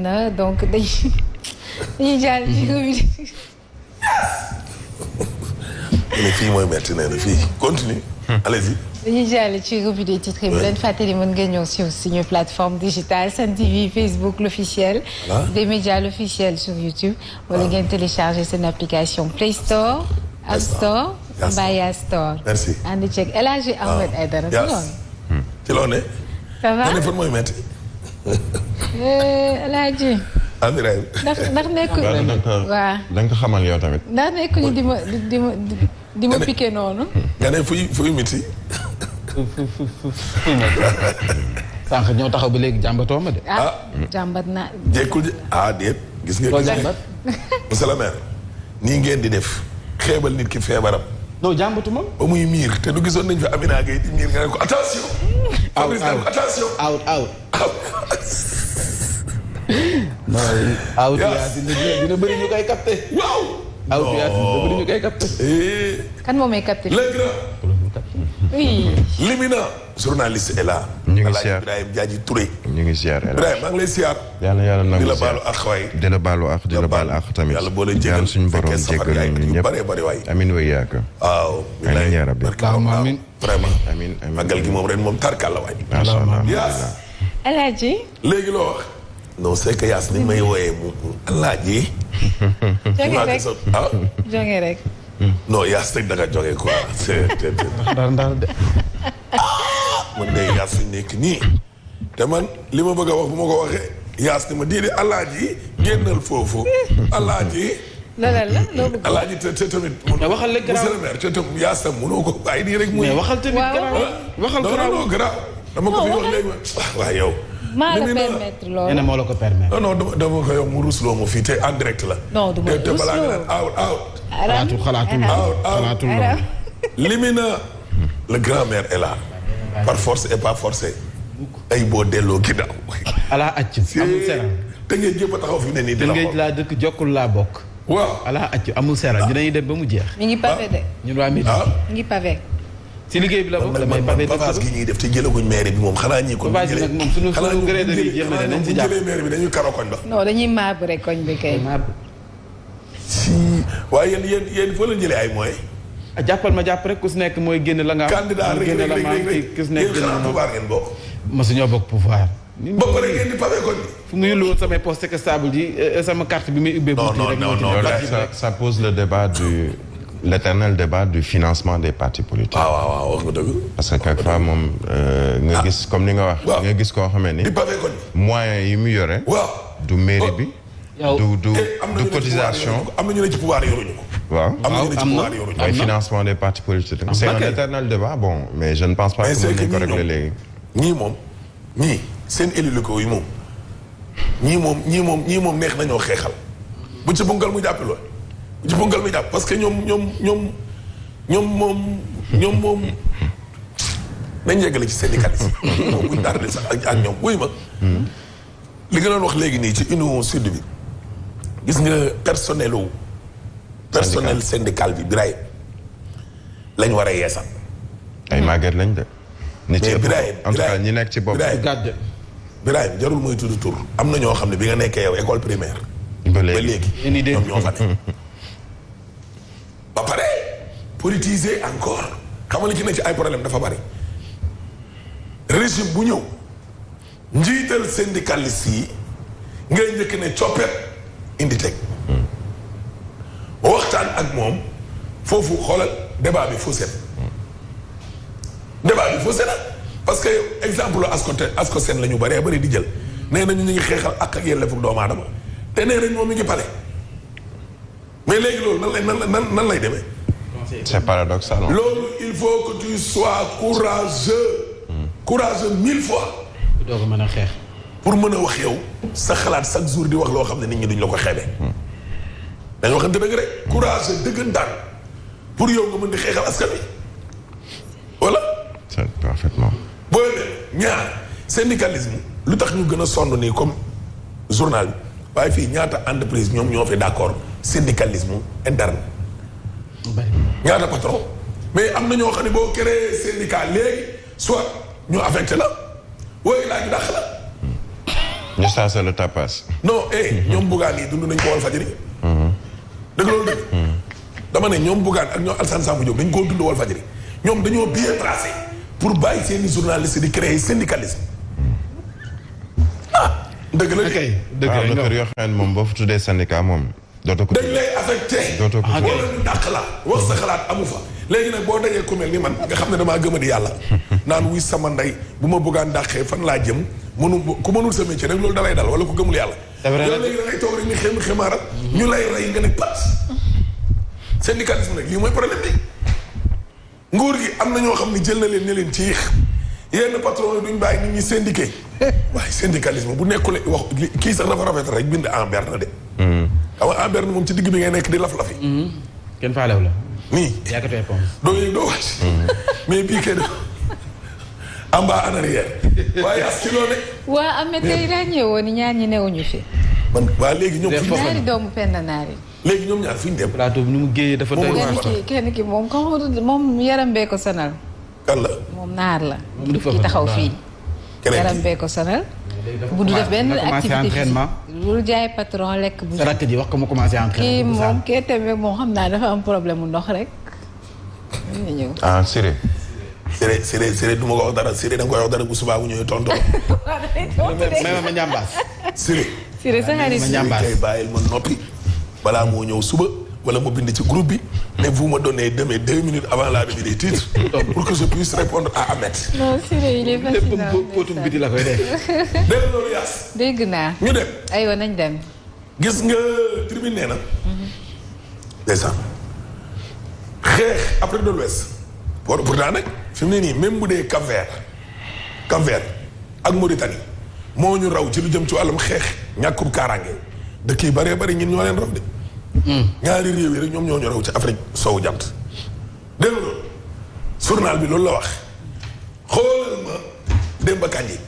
na donc dañuy jàll ci revue. mais fii mooy metti nee na fii continue. allez-y. dañuy jàll ci revue des titres yi bu leen fàttali mën nga ñëw sur suñu plateforme digitale Sen TV Facebook l'officiel. des médias l'officiel sur YouTube. wala ngeen télécharger seen application Play Store. App Store. Mbaya Store. merci ànd ceeg El Hadji Ahmed Aïdara. ci loo ne. ça va nga ne fan mooy metti. El Hadji. ndax nekkuñu. waaw da nga ko xamal yow tamit. ndax nekkuñu di ma piqué noonu. nga ne fuy miti. sànq ñoo taxaw ba léegi jàmbatoo ma de. jàmbat naa. jekkul déet gis nga. loo jàmbat. monsieur le maire nii ngeen di def xeebal nit ki feebaram. non jàmbatu ma. ba muy miir te du gisoon nañ fi Amina Gueye di miir nga ne ko attention. attention. out. non out Yacine dina bëri ñu koy capté. waaw. out Yacine dina bëri ñu koy capté. kan moo may capté. le grand. oui. Limina. journaliste est là. ñu ngi siyaar Ibrahima Diadji Touré. ñu ngi siyaar Ibrahima maa ngi lay siyaar. yàlla nangu di la baalu ak waay. di la baalu ak di la baal ak tamit. yàlla boo leen jégal suñu borom jégal ñu ñëpp. bari waay. amiin wa yaaka. waaw. amiin yaa rabbi. amiin vraiment. amiin magal gi moom ren moom tarkal la waay. macha allah Yaas. El Hadji. léegi loo wax. non c'est que Yaas ni may wooyee mu Alaaji. jonge rek. non Yaas teg da nga jógee quoi. ndar de. man de Yaas fi nekk nii. te man li ma bëgg a wax bu ma ko waxee. Yaas ni ma diidi Alaaji génnal foofu. Alaaji. la loo bëgg. Alaaji te tamit. mais waxal la garaaw monsieur le maire te tam Yaas tam mënoo ko bàyyi nii rek. muy mais waxal tamit garaaw. waxal garaaw non garaaw. dama ko fi wax léegi waaw yow. maa la permettre loolu. nee na moo la ko permettre. non dama ko yow mu rusloo ma fii te en direct la. non du ma te balaa nga naan xalaatul loolu. Limina. le grand-mère est là. par force et pas forcé. ay boo delloo ginnaaw. ala acc amul seral. te ngeen jéem a taxaw fi ne nii. dina ko laa dëkk jokkul laa bokk. waaw ala acc amul seral dinañuy dem ba mu jeex. mi ngi pavé de. ñun waa Midi. mi ngi pavé. si liggéey bi la bokk damay pavé dëkk pavage gi ñuy def te jëlaguñ maire bi moom xanaa ñii kon. pavage bi nag moom suñu gré de jeex na ne nañ si jàpp. jëlee maire bi dañuy karo koñ ba. non dañuy maabu rek koñ bi kay. si waaye yéen foo leen jëlee ay moyens. jàppal ma jàpp rek ku si nekk mooy génn la nga am. candidat rek ku si nekk yéen xanaa pouvoir ngeen bokk. mosuñoo bokk pouvoir. ba pare ngeen di pavé koñ bi. fu mu yullu woon samay poste stable ji sama carte bi muy ubbee. non ça pose le débat l'éternel débat du financement des partis politiques. waaw wax nga dëgg. parce que quelquefois moom nga gis comme ni nga wax. nga gis koo xamee ni. di pavé koñ bi. moyens yi mu yore. waaw du mairie bi. du cotisation. am na ñu ne ci pouvoir yoruñu ko. waaw am na ñu ne ci pouvoir yoruñu ko. mooy financement des partis politiques. c'est un éternel débat bon mais je ne pense pas que mën nañu ko régler léegi. ñii seen élus locaux yi moom. ñii moom neex nañoo xeexal. bu ci bungal mu jàpp lool. bu ci bungal mu jàpp parce que ñoom moom nañ yeggale ci syndicalisme. moom buñ tardé sax ak ñoom wuy ma. li nga doon wax léegi nii ci Union Sud bi. gis nga personnel syndical bi Birahim lañ war a yeesal. ay màgget lañ de. nit ci Birahim en tout cas ñi nekk ci bopp. Birahim jarul mooy tudd tur am na ñoo xam ne bi nga nekkee yow école primaire. ba léegi ñoom ñoo fa ne. ba pare politiser encore xam nga li ci ne ci ay problème dafa bari. régime bu ñëw njiital syndicaliste yi ngay njëkk ne coppet indi teg. waxtaan ak moom foofu xoolal débat bi faussé na. parce que exemple Ascosen la ñu bëree bëri di jël nee nañu ñu ngi xeexal ak yelleefu doomu aadama te nee nañ moom mi ngi pale mais léegi loolu nan lay demee. c'est paradoxal. loolu il faut que tu sois courageux 1000 fois. doo ko mën a xeex. pour mën a wax yow sa xalaat chaque jour di wax loo xam ne nit ñi duñ la ko xeebee. dañu waxante dëgg rek. courageux dëggantaan pour yow nga mën di xeexal askan wi voilà. c'est parfaitement. boo ñaar syndicalisme lu tax ñu gën a sonn nii comme journal bi waaye fii ñaata entreprise ñoom ñoo fi d'accord syndicalisme interne. ñaata patron mais am na ñoo xam ne boo créé syndicat léegi soit ñu affecté la wooyu laa ñu dàq la. ñu saasa le tapas. non ñoom Bougane yi dund nañ ko Walfadjri. dëgg loolu dëgg. dama ne ñoom Bougane ak ñoom Alassane Samba Diop dañ koo dund Walfadjri ñoom dañoo bien tracé pour bàyyi seeni journaliste di créer syndicalisme. dëgg la de. dëgg la kër yoo xam ne moom boo fa tuddee syndicat moom. dootoo ko dañ lay affecté. dootoo ko wala ñu dàq la wax sa xalaat amu fa. léegi nag boo dajee ku mel ni man nga xam ne damaa gëm a di yàlla. naan wuy sama ndey bu ma bëggaan dàqee fan laa jëm ku mënul sa métier rek loolu dalay dal wala ku gëmul yàlla. yow léegi da ngay toog rek ni xemaaral ñu lay rey nga ne pat. syndicalisme nag lii mooy problème bi. nguur gi am na ñoo xam ne jël na leen ne leen ci yéex yenn patron yi duñ bàyyi nit ñi syndiqué waaye syndicalisme bu nekkule wax kii sax dafa rafet rek bind en berne de. xam nga en berne moom ci digg bi ngay nekk di laf-lafi. kenn faalew la. nii yàkkatee pom. doo yëg doo wàcc. mais bii kay en bas en arrière. waaye as ci loo ne. waa Ameth tey laa ñëwoon ñaar ñi newuñu fi. man waa léegi ñoom. ñaari doomu Penda Naar yi. léegi ñoom ñaar fu ñu dem. plateau bi nu mu géeyee dafa doy waar. kenn ki moom moom yaram bee ko sonal. kan la. moom naar la. ki taxaw fii. yaram bee ko sonal. bu du def benn activité lu jaay patron lekk bu. sa rakk ji wax ko mu commencé entraînement. kii moom kee tamit moom xam naa dafa am problème mu ndox rek. ñu ñëw. ah Siré. Siré du ma ko wax dara Siré da nga koy wax dara bu subaa bu ñëwee tontu mais ma ñambaas. Siré sa xarit Siré kay bàyyil ma noppi balaa moo ñëw suba wala mu bind ci groupe bi ne vous me donnez demain 2 minutes avant la revue des titres pour que je puisse répondre à Ameth. non Siré il est fascinant. lépp póotum biti la koy def. dégg loolu yaas. dégg naa. ñu dem. aywa nañ dem. gis nga tribune nee na. ndeysaan xeex Afrique de l'Ouest pourtant nag fi mu ne nii même bu dee Cap-Vert ak Mauritanie moo ñu raw ci lu jëm ci wàllum xeex ñàkkum kaaraange dëkk yi bëree bëri ñun ñoo leen raw de. ñaari réew yi rek ñoom ñoo ñu raw ci Afrique sowu jant. dégg nga loolu journal bi loolu la wax xoolal ma Demba Kandji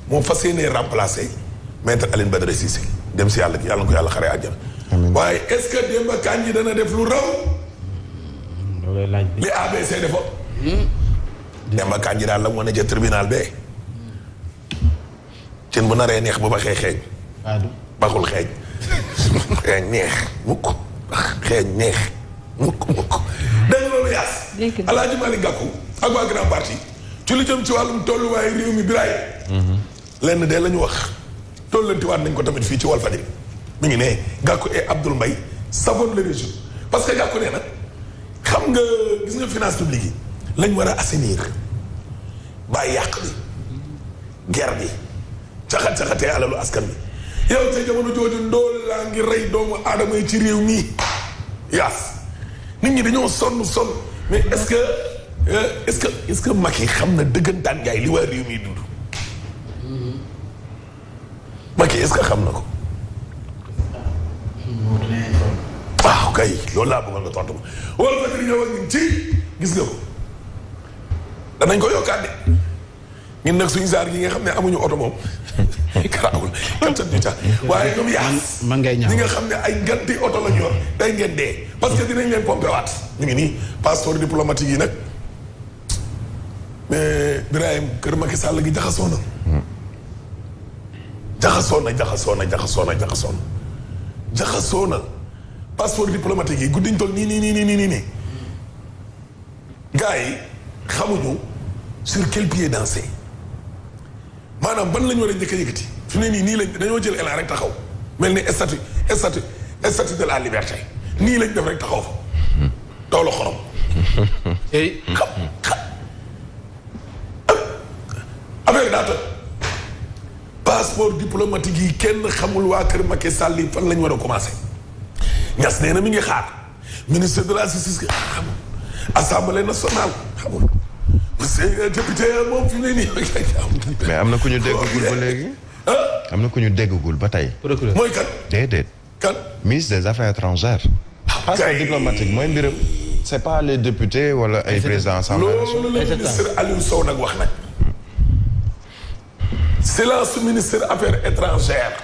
moo fas yéenee remplacer maître Aline Badara Cissé dem si yàlla na ko yàlla xaree àjjana. waaye est-ce que Demba Kandji dana def lu raw. loolu laaj bi li ABC defoon. Demba Kandji daal la mu wane ca tribunal bee. cin bu naree neex ba ba xeeñ. baxul xeeñ. xeeñ neex mukk xeeñ neex mukk dégg loolu yaas. Alaaji Malick Gakou ak waa Grand Parti ci lu jëm ci wàllum tolluwaayu réew mi biraay. lenn de la ñu wax tollantiwaat nañ ko tamit fii ci Walfadjri mi ngi ne Gakou et Abdoul Mbaye savonne le régime parce que Gakou nee na xam nga gis nga finance publique yi lañ war a assainir bàyyi yàq bi guerre bi caxat-caxatee alalu askan bi yow ca jamono jooju ndool laa ngi rey doomu aadama yi ci réew mii yaas nit ñi dañoo sonn mais est-ce que Macky xam na dëggantaan ngaay li waa réew mii dund Macky est-ce que xam na ko waaw kay loolu laa bëggoon nga tontu ma wala Fadjri ñëw ak ñun ci gis nga ko danañ ko yokkaat de ñun nag suñu saar yi nga xam ne amuñu oto moom karaawul kattan ñu ca waaye ñoom yaas man ngay ñaaw ñi nga xam ne ay nganti oto la ñu yor day ngeen dee parce que dinañ leen pompé waat ñu ngi nii passeport diplomatique yi nag mais Birahim kër Macky Sall gi jaxasoo na jaxasoo na passeport diplomatique yi guddiñ toll nii gars yi xamuñu sur quel pied danser maanaam ban la ñu war a njëkk a yëkkati fi ne nii lañ dañoo jël élan rek taxaw mel ni statue de la liberté nii lañ def rek taxaw fa taw la xorom affaire daa toj passeport diplomatique yi kenn xamul waa kër Macky Sall yi fan lañ war a commencé Niass nee na mi ngi xaar ministre de la justice xamul assemblée nationale xamul monsieur député moom fi mu ne nii mais am na ku ñu déggagul ba léegi. am na ku ñu déggagul ba tey. mooy kan. déedéet. kan. ministre des affaires étrangères. passeport diplomatique mooy mbiram. c'est pas les députés wala ay présidents assemblée nationale. loolu la ministre Aliou Sow nag wax nag. silence ministre affaires étrangères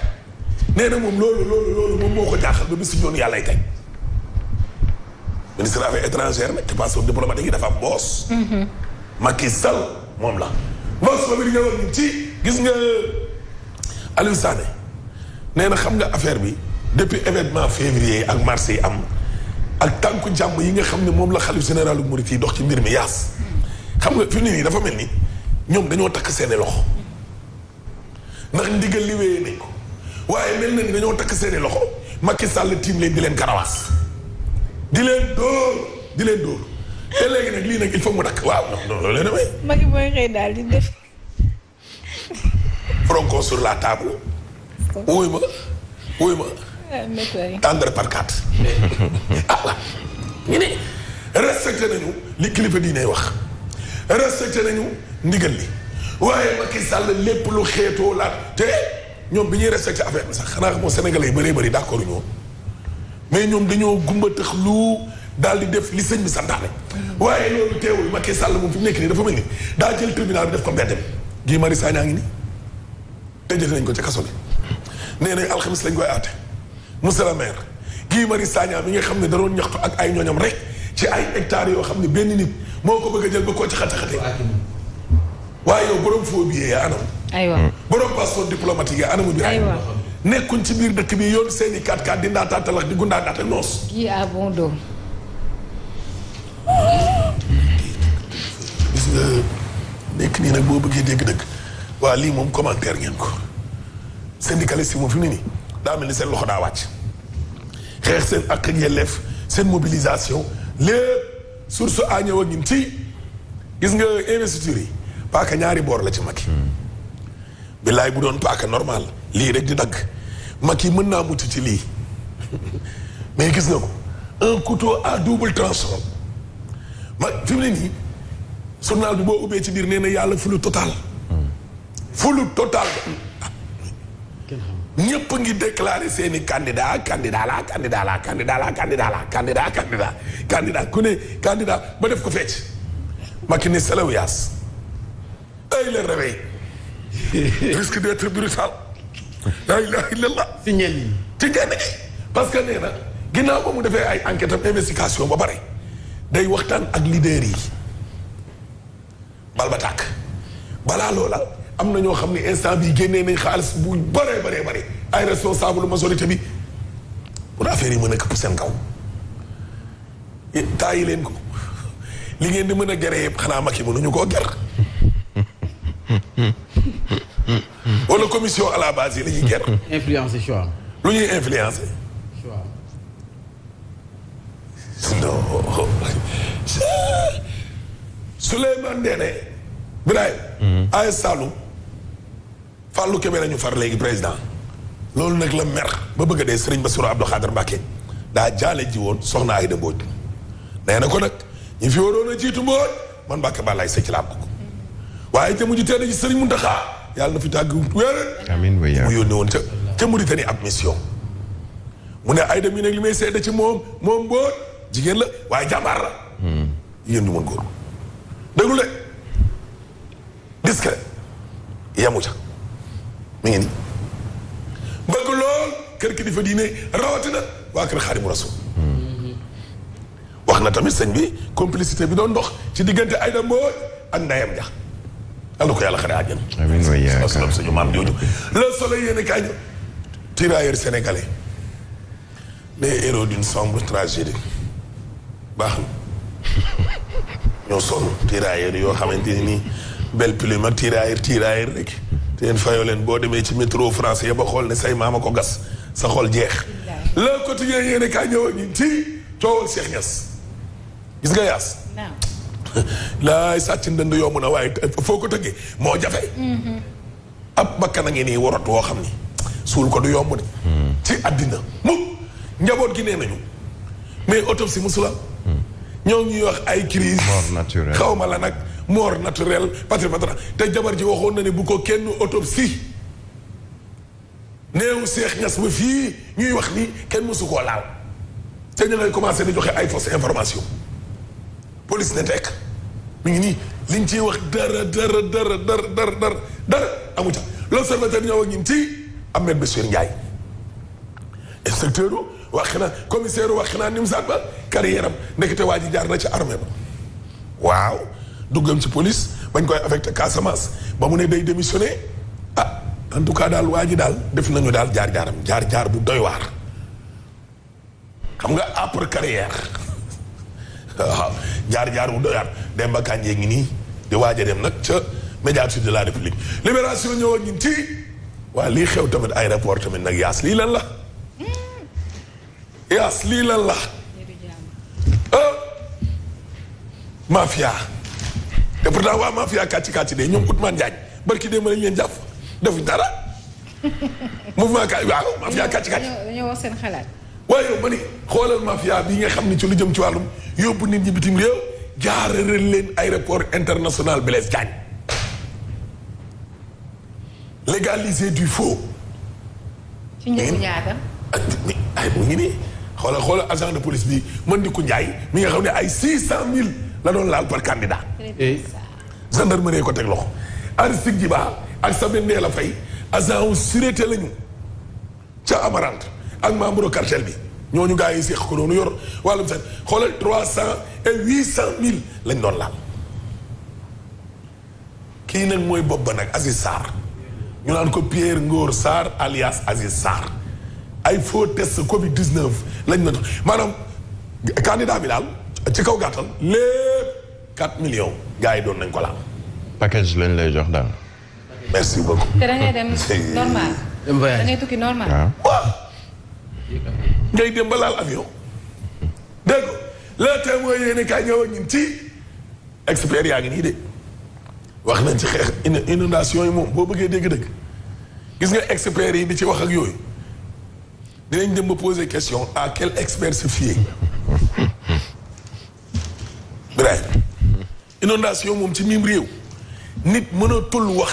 nee na moom loolu moom moo ko jaaxal ba bis ñoonu yàllay tey ministre affaires étrangères nag te passeport diplomatique yi dafa am boos. Macky Sall moom la. boos ba bi di ñëwoon ci gis nga Aliou Sané nee na xam nga affaire bi depuis événement février ak mars yi am ak tànku jàmm yi nga xam ne moom la xalif général Mouride yi dox ci mbir mi yaas xam nga fi mu ne nii dafa mel ni ñoom dañoo takk seeni loxo ndax ndigal li wéyee nañ ko waaye mel na ni dañoo takk seeni loxo Macky Sall tiim leen di leen karawaas di leen dóor te léegi nag lii nag il faut mu dakk waaw non loolu la may. Macky mooy xëy daal di def. Franco sur la table. wuy ma. tendre par quatre. ah ñu ne respecté nañu li kilifa diine wax respecté nañu ndigal li waaye Macky Sall lépp lu xeetoo la te ñoom bi ñuy respecté affaire bi sax xanaa xamoo Sénégalais yi bëree d'accord ñoom mais ñoom dañoo gumba tax lu daal di def li sëñ bi santaane. waaye loolu teewul Macky Sall moom fi mu nekk nii dafa mel ni daa jël tribunal bi def ko mbedd mi. Guy Marius Sagna ngi nii tëjee nañ ko ca kaso bi nee nañ alxamis lañ koy àtte monsieur le maire Guy Marius Sagna mi nga xam ne da doon ñaxtu ak ay ñooñam rek ci ay hectares yoo xam ne benn nit moo ko bëgg a jël ba koo ci xate-xate waaye yow borom faux billet yaa anam. aywa borom passeport diplomatique yaa anamu bi. aywa nekkuñ ci biir dëkk bi yoon seen i 4x4 di ndaataatalax di gundaandaat ak noos. kii à bon dos. gis nga nekk nii nag boo bëggee dégg-dëgg waa lii moom commentaire ngeen ko syndicaliste yi moom fi mu ne nii daa mel ni seen loxo daa wàcc xeex seen ak yelleef seen mobilisation lépp source a ñëw ak ñun ci gis nga investiture yi paaka ñaari boor la ci Macky billaay bu doon paaka normal lii rek di dagg Macky mën naa mucc ci lii mais gis nga ko un couteau à double tranchant fi mu ne nii journal bi boo ubbee ci biir nee na yàlla fulu total ñëpp ngi déclaré seeni candidat ku ne candidat ba def ko fecc Macky ne selaw yaas ay le réveil risque d'être brutal la ilaha illallah ci ñenn ñi parce que nee na ginnaaw ba mu defee ay enquête am investigation ba pare day waxtaan ak leader yi bal ba tàkk balaa loola am na ñoo xam ne instant bi génnee nañ xaalis bu bëree ay responsable majorité bi pour affaire yi mën a këpp seen kaw taayi leen ko li ngeen di mën a gere yëpp xanaa Macky mënuñu koo ger wala commission à la base yi la ñuy ger influencer choix lu ñuy influencer choix non Souleymane Ndéné Birahim ay Saloum Fallou Kébé nañu far léegi président loolu nag la mer ba bëgg a dee Serigne Bassirou Abdou Khadre Mbacké daa jaale ji woon soxna Aïda Mbodj nee na ko nag ñi fi waroon a jiitu Mbodj man Mbacké Balaye Seck ci laa bokk waaye te mujj teel a ji Serigne Mountakha yàlla na fi tàgg wéer amiin waay mu yónni woon ca Mauritanie ab mission mu ne Aïda mi nag li may seede ci moom Mbodj jigéen la waaye jàmbaar la jigéen du mën góor déglu de discret yamu ca mi ngi nii bëgg lool kër ki di fa diine rawatina waa kër Xaadimu Rasuul wax na tamit sëñ bi complicité bi doon dox ci diggante Aïda Mbodj ak Ndayam Dia yàlla ko yàlla xare àjjana amiin waay asalaam suñu maam jooju Le Soleil yéen kaay ñu tirailleurs sénégalais les héros d'une sombre tragédie baax na ñoo sonn tirailleurs yoo xamante ni nii belle plume ak tirailleurs rek te yéen fayoo leen boo demee ci métro français ya ba xool ne say maama ko gas sa xol jeex Le Quotidien yéen kaay ñëw ñi ci coowal Cheikh Niass gis nga yaas laay sàcc ndënd yomb na waaye foo ko tëggee moo jafe ab bakkan a ngi nii warot woo xam ni suul ko du yomb de ci àddina njaboot gi nee nañu mais autopsie musula ñoo ngi wax ay crise mort naturelle xaw ma la nag mort naturelle patrimonial te jabar ji waxoon na ne bu ko kenn autopsie néew Cheikh Niass ba fii ñuy wax ni kenn mësu koo laal te ñu ngay commencé di joxe ay fausse information police ne tekk mi ngi nii liñ ciy wax dara amu ca l'observateur ñëw ak ñun ci Ahmed Bachir Ndiaye inspecteur wax na commissaire wax naa ni mu saat ba carrière am ndekete waa ji jaar na ci armée ba waaw duggam ci police bañ koy affecté Casamance ba mu ne day démissionné en tout cas daal waa ji daal def nañu daal jaar-jaaram jaar-jaar bu doy waar xam nga après carrière waaw jaar-jaar bu doy waar Demba Kandji ngi nii di waaj a dem nag ca médiature de la République Libération ñëw ak ñun ci waa lii xew tamit aéroport tamit nag yaas lii lan la yaas lii lan la mafia te pourtant waa mafia kàcci de ñoom Ousmane Diagne barki dee ma lañ leen jàpp defuñ dara mouvement waaw mafia kàcci dañoo wax seen xalaat. waaye yow ma ni xoolal mafia bi nga xam ne ci lu jëm ci wàllum yóbbu nit ñi bitim réew jaarale leen aéroport international Blaise Diagne légaliser du faux. ci njëgu ñaata. ay mu ngi nii xoolal agent de police bi mën di ko njaay mi nga xam ne ay 600 000 la doon laal par candidat. gendarmerie ko teg loxo. Aristide Djiba ak Sabine Ndéla Faye agent wu sûreté lañu ca Amarante ak membre cartel bi ñooñu gars yi seex ko doonu yor wàllum seen xoolal 300 et 800 000 lañ doon laal. kii nag mooy bopp ba nag Aziz Sarr ñu naan ko Pierre Ngor Sarr alias Aziz Sarr ay faux test Covid 19 lañ doon maanaam candidat bi daal ci kaw gàttal lépp 4 millions gars yi doon nañ ko laal. package lañ lay jox daal. merci beaucoup. te da ngay dem normal. da ngay tukki normal. waaw. ngay dem ba laal avion. dégg nga le témoin yéene kaay ñëw ak ñun ci expert yaa ngi nii de wax nañ ci xeex inondation yi moom boo bëggee dégg-dëgg gis nga experts yi di ci wax ak yooyu dinañ dem ba poser question à quel expert se fier. Bref inondation moom ci mim réew nit mënatul wax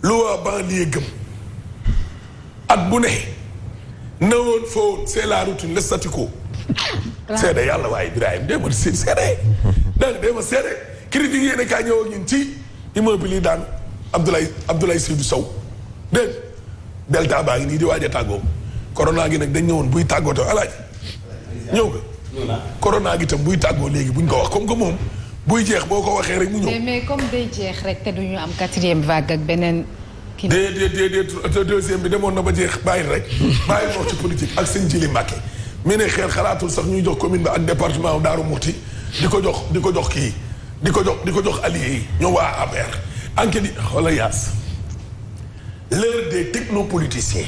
lu waa banlieue gëm at bu ne nawoon foowoon c'est la routine le statu quo. seede yàlla waaye Ibrahima dee ma seede danga dee ma seede critique yéene kaa ñëw ak ñun ci immeuble yi daan Abdoulaye Seydou Sow dégg delta baa ngi nii di waaj a tàggoo corona gi nag dañ ñëwoon buy tàggootoo alaaj ñëw nga corona gi tam buy tàggoo léegi buñ ko wax comme que moom buy jeex boo ko waxee rek mu ñëw. mais comme day jeex rek te duñu am 4e vague ak beneen. kii deuxième bi demoon na ba jeex bàyyi rek bàyyi wax ci politique ak seen jili Mbàkke mi ne xel xalaatul sax ñuy jox commune ba ak département Daaru Muxti di ko jox kii di ko jox alliés yi ñoom waa APR enquête yi xoola yaas l'heure des technopoliticiens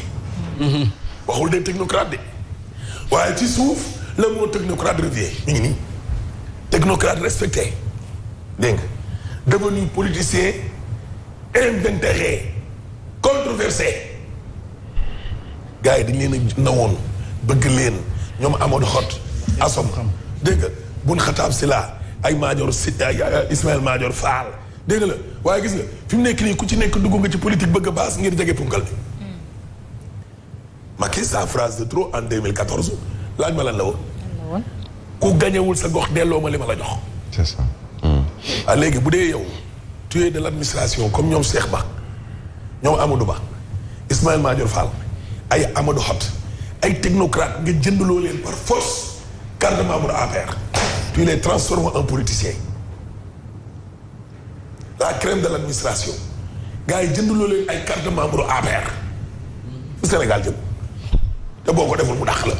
waxul des technocrates de waaye ci suuf le mot technocrate revient mi ngi nii technocrate respecté dégg nga devenu politicien invétéré controversé gars yi dañ leen a nawoon bëgg leen ñoom Amadou Hott asom dégg nga bun xataab si la ay Madior si Ismaël Madior Fall dégg nga la waaye gis nga fi mu nekk nii ku ci nekk dugg nga ci politique bëgg a baas ngir jege punkal bi Macky sa phrase de trop en 2014 laaj ma lan la woon ku gañewul sa gox delloo ma li ma la jox c'est ça. léegi bu dee yow tu es de l'administration comme ñoom Cheikh Ba ñoom Amadou Ba Ismaël Madior Fall ay Amadou Hott ay technocrate nga jëndaloo leen par force carte de membre APR tu les transformes en politicien la crème de l'administration gars yi jëndaloo leen ay carte de membre APR fu Sénégal jëm te boo ko deful mu dàq la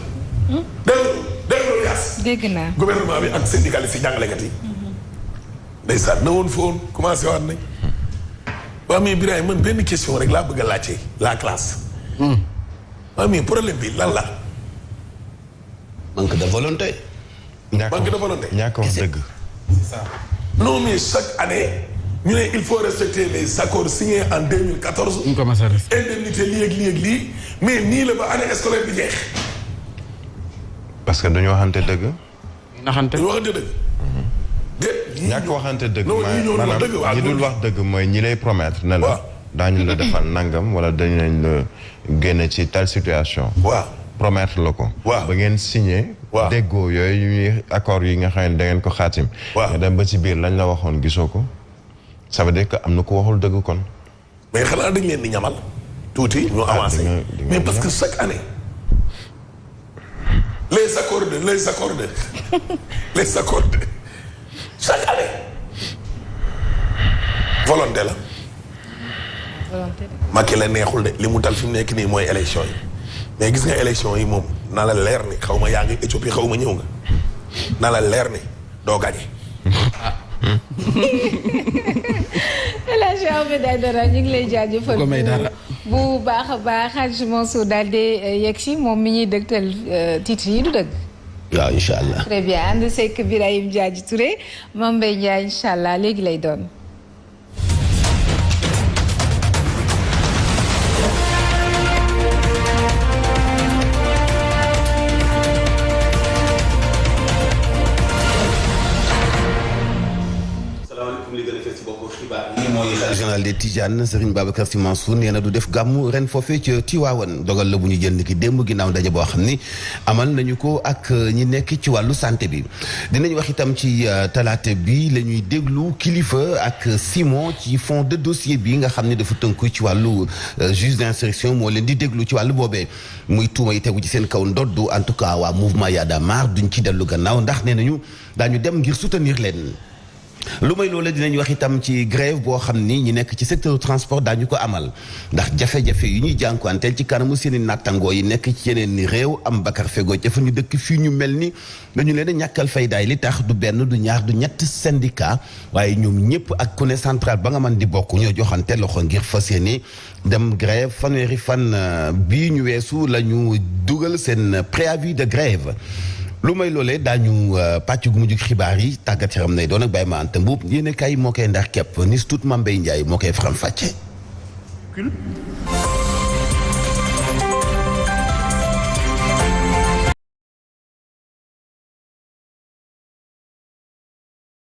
dégg yaas dégg naa gouvernement bi ak syndicaliste yi jàngalekat yi ndeysaan na woon foon commencé waat nañ waa mais Birahim man benn question rek laa bëgg a laajte la classe waa mais problème bi lan la manque de volonté. manque de volonté ñàkk wax dëgg. non mais chaque année ñu ne il faut respecter les accords signés en 2014 ñu commencé a respecter. indemnité lii ak lii mais nii la ba année scolaire bi jeex parce que dañu waxante dëgg. naxante. dañu waxante dëgg ñàkk waxante dëgg. non ñii ñoo wax dëgg waaw ñi dul wax dëgg mooy ñi lay promettre ne la. waaw daañu la defal nangam wala dañu lañ la génne ci telle situation. waaw promettre la ko. waaw ba ngeen signé. waaw déggoo yooyu ñuy accord yi nga xam ne da ngeen ko xaatim. waaw nga dem ba ci biir lañ la waxoon gisoo ko. ça veut dire que am na ko waxul dëgg kon. mais xanaa dañ leen di ñamal tuuti ñu avancé mais parce que chaque année les accords chaque année volonté la Macky la neexul de li mu dal fi mu nekk nii mooy élection yi mais gis nga élection yi moom na la leer ni xaw ma yaa ngi Éthiopie xaw ma ñëw nga na la leer ni doo gañe. El Hadj Ahmed Aïdara ñu ngi lay jaajëfal bu baax a baax Hadj Mansour daal di yegg si moom mi ñuy dëgtal titre yi du dëgg. waaw incha allah. très bien ànd sekk Birahim Diadji Touré Mame Mbaye Ndiaye incha allah léegi lay doon. mooy xalifa général des Tidianes Serigne Babacar Sy Mansour nee na du def gàmmu ren foofee ca Tiwaawan dogal la bu ñu jël ni ki démb ginnaaw ndaje boo xam ni amal nañu ko ak ñi nekk ci wàllu santé bi dinañ wax itam ci talaata bi la ñuy déglu kilifa ak Simon ci fond de dossier bi nga xam ne dafa tënku ci wàllu juge d'instruction moo leen di déglu ci wàllu boobee muy tuuma yi tegu ci seen kaw ndoddu en tout cas waa mouvement Y a de marre duñ ci dellu gannaaw ndax nee nañu daañu dem ngir soutenir leen. lu may loola dinañ wax itam ci grève boo xam ni ñi nekk ci secteur transport daañu ko amal ndax jafe-jafe yu ñuy jànkuwanteel ci kanamu seeni nattangoo yi nekk ci yeneen ni réew am bakar fego jafe ñu dëkk fii ñu mel ni dañu leen a ñàkkal faydaay li tax du benn du ñaar du ñett syndicat waaye ñoom ñëpp ak ku ne central ba nga mën di bokk ñoo joxante loxo ngir fas yéene dem grève fanweeri fan bii ñu weesu la ñu dugal seen préavis de grève lu may loolee daañu pàcc gu mujj xibaar yi tàggat yaram nay doon ak Baye Ma Anta Mbuub yéen kay moo koy ndax képp nis tuut Mame Mbaye Ndiaye moo koy faram fàcce